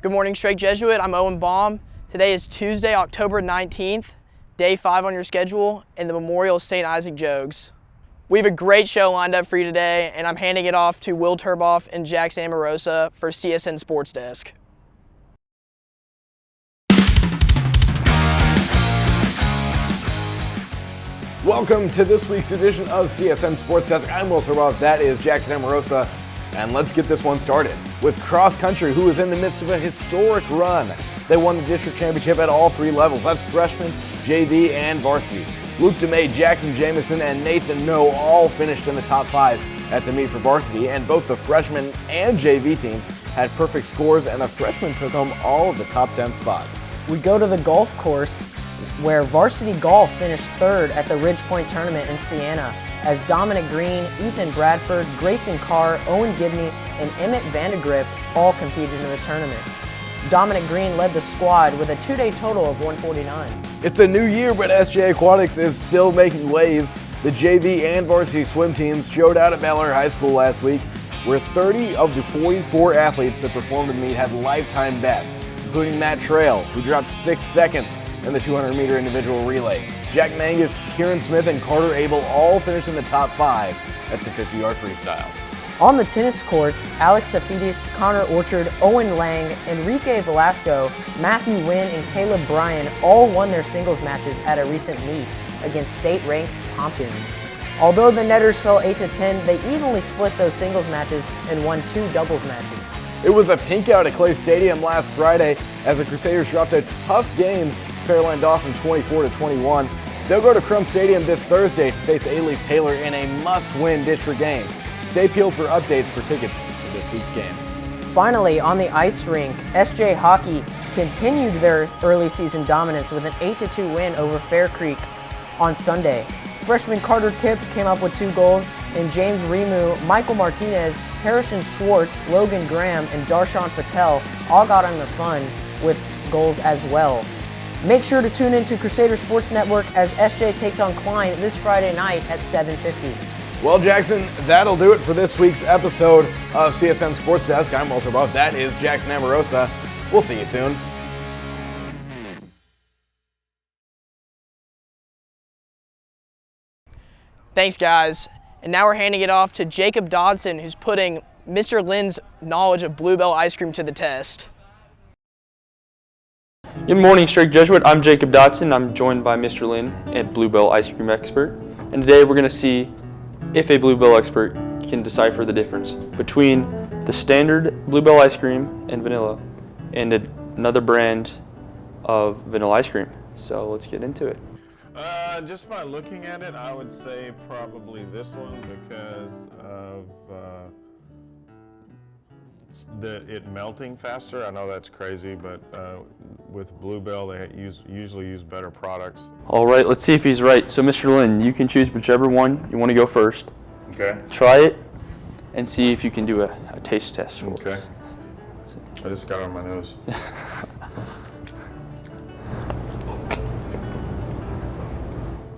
Good morning, Strake Jesuit. I'm Owen Baum. Today is Tuesday, October 19th, day 5 on your schedule in the Memorial St. Isaac Jogues. We have a great show lined up for you today, and I'm handing it off to Will Turboff and Jackson Amorosa for CSN Sports Desk. Welcome to this week's edition of CSN Sports Desk. I'm Will Turboff, that is Jackson Amorosa, and let's get this one started with cross country, who is in the midst of a historic run. They won the district championship at all 3 levels. That's freshman, JV, and varsity. Luke DeMay, Jackson Jamison, and Nathan No all finished in the top 5 at the meet for varsity, and both the freshman and JV teams had perfect scores, and the freshmen took home all of the top 10 spots. We go to the golf course, where varsity golf finished 3rd at the Ridge Point tournament in Siena, as Dominic Green, Ethan Bradford, Grayson Carr, Owen Gibney, and Emmett Vandegrift all competed in the tournament. Dominic Green led the squad with a 2-day total of 149. It's a new year, but SJ Aquatics is still making waves. The JV and varsity swim teams showed out at Bel-Air High School last week, where 30 of the 44 athletes that performed in the meet had lifetime bests, including Matt Trail, who dropped 6 seconds in the 200-meter individual relay. Jack Mangus, Kieran Smith, and Carter Abel all finished in the top 5 at the 50-yard freestyle. On the tennis courts, Alex Safidis, Connor Orchard, Owen Lang, Enrique Velasco, Matthew Wynn, and Caleb Bryan all won their singles matches at a recent meet against state-ranked Tompkins. Although the netters fell 8-10, they evenly split those singles matches and won 2 doubles matches. It was a pink out at Clay Stadium last Friday as the Crusaders dropped a tough game to Caroline Dawson 24-21. They'll go to Crum Stadium this Thursday to face A-Leaf Taylor in a must-win district game. Stay peeled for updates for tickets for this week's game. Finally, on the ice rink, SJ Hockey continued their early season dominance with an 8-2 win over Fair Creek on Sunday. Freshman Carter Kipp came up with 2 goals, and James Rimu, Michael Martinez, Harrison Schwartz, Logan Graham, and Darshan Patel all got on the fun with goals as well. Make sure to tune in to Crusader Sports Network as SJ takes on Klein this Friday night at 7:50. Well, Jackson, that'll do it for this week's episode of CSN Sports Desk. I'm Walter Buff. That is Jackson Amorosa. We'll see you soon. Thanks, guys. And now we're handing it off to Jacob Dodson, who's putting Mr. Lynn's knowledge of Bluebell ice cream to the test. Good morning, Strake Jesuit. I'm Jacob Dodson. I'm joined by Mr. Lynn, a Bluebell ice cream expert. And today we're going to see if a Bluebell expert can decipher the difference between the standard Bluebell ice cream and vanilla and another brand of vanilla ice cream. So let's get into it. Just by looking at it, I would say probably this one because of it melting faster. I know that's crazy, but with Bluebell, they usually use better products. All right, let's see if he's right. So, Mr. Lynn, you can choose whichever one you want to go first. Okay. Try it and see if you can do a taste test for Okay. I just got it on my nose.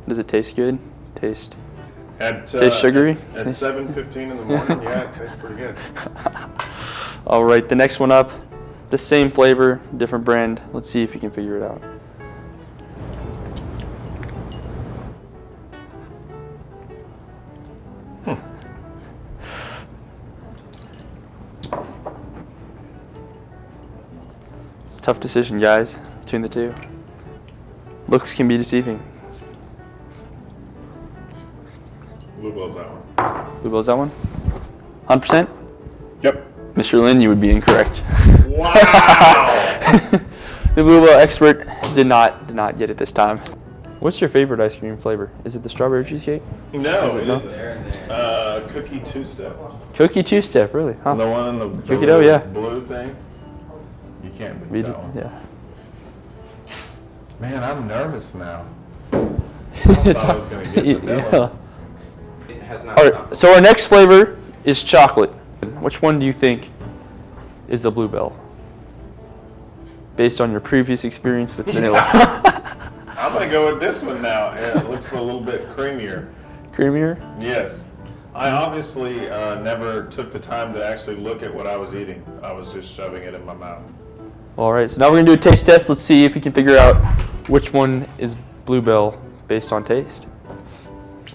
Does it taste good? Taste sugary? At 7:15 in the morning, yeah, it tastes pretty good. All right, the next one up, the same flavor, different brand. Let's see if you can figure it out. It's a tough decision, guys, between the two. Looks can be deceiving. Bluebell's that one. Bluebell's that one? 100%? Yep. Mr. Lynn, you would be incorrect. Wow! The Bluebell expert did not get it this time. What's your favorite ice cream flavor? Is it the strawberry cheesecake? No, it isn't. Cookie two-step. Cookie two-step, really? Huh? The one in the Cookie dough, yeah. blue thing. You can't beat that one. Yeah. Man, I'm nervous now. I thought I was going to get the vanilla. All right, so our next flavor is chocolate. Which one do you think is the Bluebell? Based on your previous experience with vanilla. I'm going to go with this one now. Yeah, it looks a little bit creamier. Creamier? Yes. I obviously never took the time to actually look at what I was eating. I was just shoving it in my mouth. All right, so now we're gonna do a taste test. Let's see if we can figure out which one is Bluebell based on taste.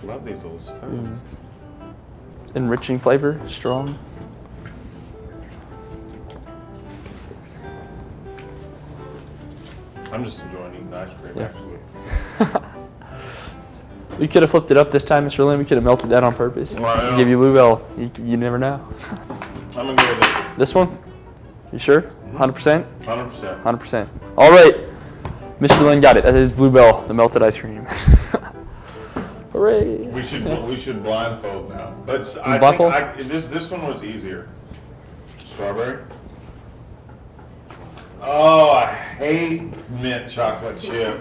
I love these little spoons. Enriching flavor, strong. I'm just enjoying eating ice cream, Yeah. actually. We could have flipped it up this time, Mr. Lynn. We could have melted that on purpose. Well, To give you Bluebell. You never know. I'm gonna go with this This one? You sure? 100%? 100%. 100%. All right, Mr. Lynn got it. That is Bluebell, the melted ice cream. Hooray! We should blindfold now. But I Blindfold? think this one was easier. Strawberry. Oh, I hate mint chocolate chip.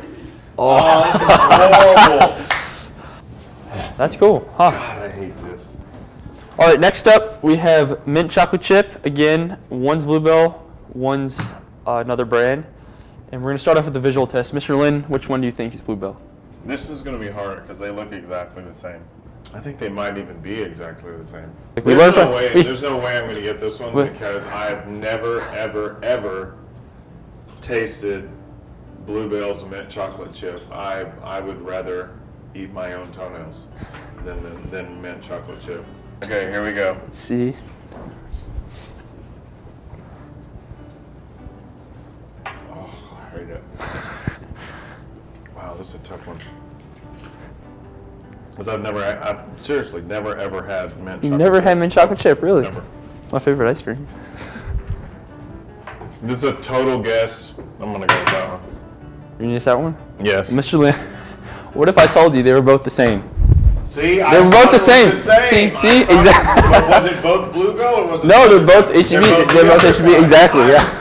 Oh, this is horrible. That's cool, huh? God, I hate this. All right, next up we have mint chocolate chip. Again, one's Bluebell, one's another brand. And we're gonna start off with the visual test. Mr. Lynn, which one do you think is Bluebell? This is going to be hard because they look exactly the same. I think they might even be exactly the same. Like we There's learned no from- way. we- There's no way I'm going to get this one We- because I've never, ever, ever tasted Bluebell's mint chocolate chip. I would rather eat my own toenails than mint chocolate chip. Okay, here we go. Let's see. Oh, I hate it. Wow, this is a tough one. Because I've seriously never ever had mint You chocolate never chip. had mint chocolate chip, really? Never. My favorite ice cream. This is a total guess. I'm gonna go with that one. You need that one? Yes. Mr. Lynn, what if I told you they were both the same? See, They were both the same. See, exactly. But was it both Bluebell or was it? No, they're both HEB. They're both HEB, exactly, yeah.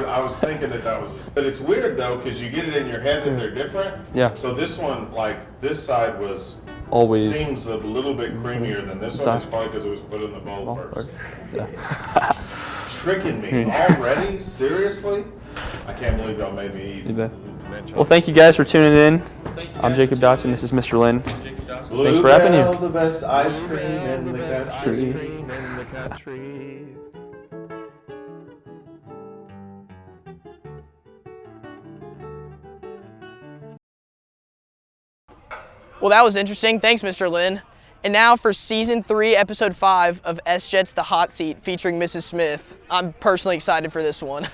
I was thinking that was. But it's weird though, because you get it in your head that they're different. Yeah. So this one, like this side was Always. seems a little bit creamier than this one. Side. It's probably because it was put in the bowl first. Yeah. Tricking me already? Seriously? I can't believe y'all made me eat. You bet. mint chocolate. Well, thank you guys for tuning in. I'm Jacob Dodson. This is Mr. Lynn. Thanks for having Bluebell, you. the best ice cream in the country. Well, that was interesting. Thanks, Mr. Lynn. And now for Season 3, Episode 5 of SJET's The Hot Seat featuring Mrs. Smith. I'm personally excited for this one.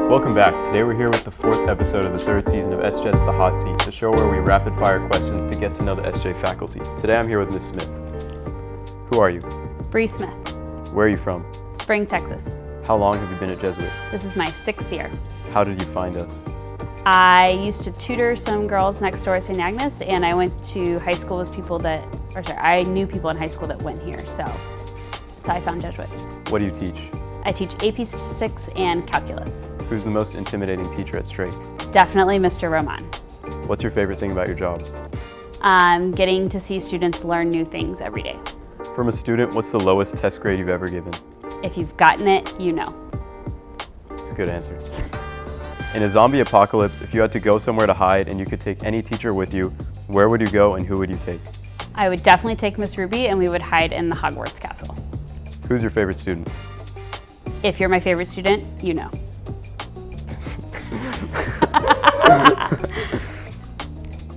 Welcome back. Today we're here with the 4th episode of the 3rd season of SJET's The Hot Seat, the show where we rapid fire questions to get to know the SJ faculty. Today I'm here with Ms. Smith. Who are you? Bree Smith, Where are you from? Spring, Texas. How long have you been at Jesuit? This is my 6th year. How did you find us? I used to tutor some girls next door at St. Agnes, and I went to high school with people I knew people in high school that went here, so that's how I found Jesuit. What do you teach? I teach AP Statistics and Calculus. Who's the most intimidating teacher at Straight? Definitely Mr. Roman. What's your favorite thing about your job? Getting to see students learn new things every day. From a student, what's the lowest test grade you've ever given? If you've gotten it, you know. It's a good answer. In a zombie apocalypse, if you had to go somewhere to hide and you could take any teacher with you, where would you go and who would you take? I would definitely take Miss Ruby, and we would hide in the Hogwarts castle. Who's your favorite student? If you're my favorite student, you know.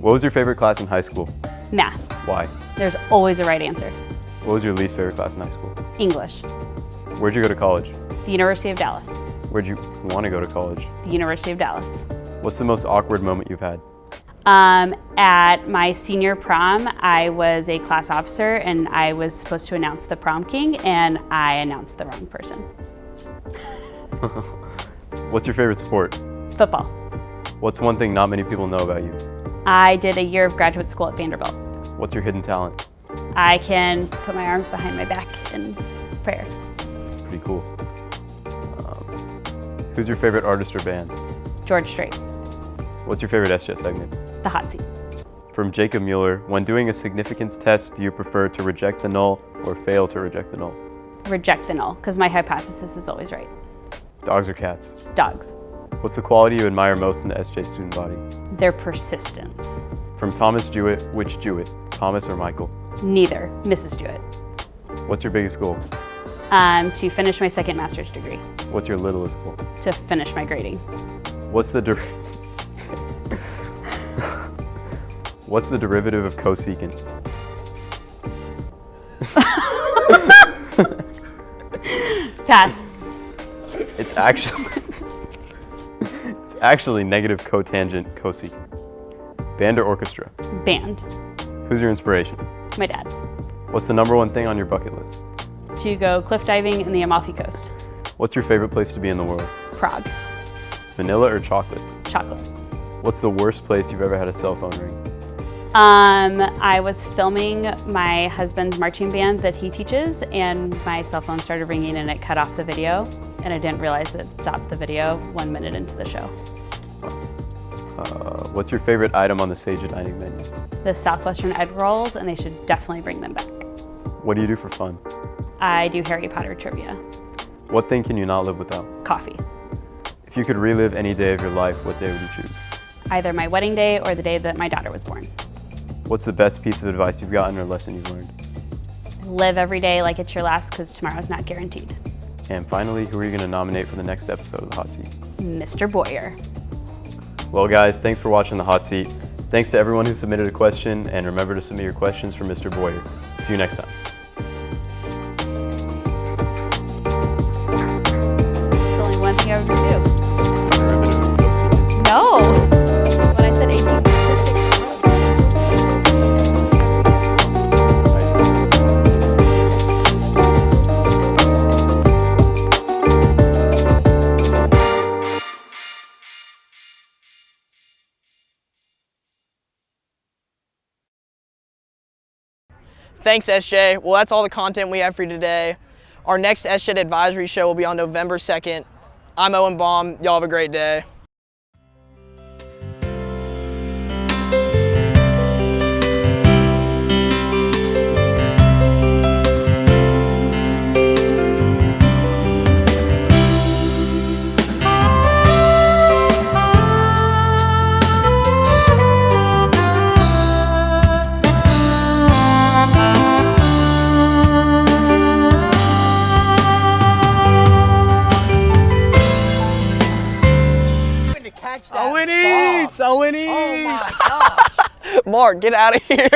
What was your favorite class in high school? Math. Why? There's always a right answer. What was your least favorite class in high school? English. Where'd you go to college? The University of Dallas. Where'd you want to go to college? The University of Dallas. What's the most awkward moment you've had? At my senior prom, I was a class officer and I was supposed to announce the prom king, and I announced the wrong person. What's your favorite sport? Football. What's one thing not many people know about you? I did a year of graduate school at Vanderbilt. What's your hidden talent? I can put my arms behind my back in prayer. Pretty cool. Who's your favorite artist or band? George Strait. What's your favorite SJET segment? The hot seat. From Jacob Mueller, when doing a significance test, do you prefer to reject the null or fail to reject the null? Reject the null, because my hypothesis is always right. Dogs or cats? Dogs. What's the quality you admire most in the SJ student body? Their persistence. From Thomas Jewett, which Jewett? Thomas or Michael? Neither. Mrs. Jewett. What's your biggest goal? To finish my second master's degree. What's your littlest goal? To finish my grading. What's the What's the derivative of cosecant? Pass. It's actually negative cotangent cosecant. Band or orchestra? Band. Who's your inspiration? My dad. What's the number one thing on your bucket list? To go cliff diving in the Amalfi Coast. What's your favorite place to be in the world? Prague. Vanilla or chocolate? Chocolate. What's the worst place you've ever had a cell phone ring? I was filming my husband's marching band that he teaches, and my cell phone started ringing and it cut off the video, and I didn't realize it stopped the video 1 minute into the show. What's your favorite item on the Sage dining menu? The Southwestern egg rolls, and they should definitely bring them back. What do you do for fun? I do Harry Potter trivia. What thing can you not live without? Coffee. If you could relive any day of your life, what day would you choose? Either my wedding day or the day that my daughter was born. What's the best piece of advice you've gotten or lesson you've learned? Live every day like it's your last, because tomorrow's not guaranteed. And finally, who are you going to nominate for the next episode of The Hot Seat? Mr. Boyer. Well, guys, thanks for watching The Hot Seat. Thanks to everyone who submitted a question, and remember to submit your questions for Mr. Boyer. See you next time. There's only one thing I would do. Derivative of cosecant. No! When I said 18. Thanks, SJ. Well, that's all the content we have for you today. Our next SJET advisory show will be on November 2nd. I'm Owen Baum. Y'all have a great day. Owen eats! Owen eats! Oh my gosh! Mark, get out of here!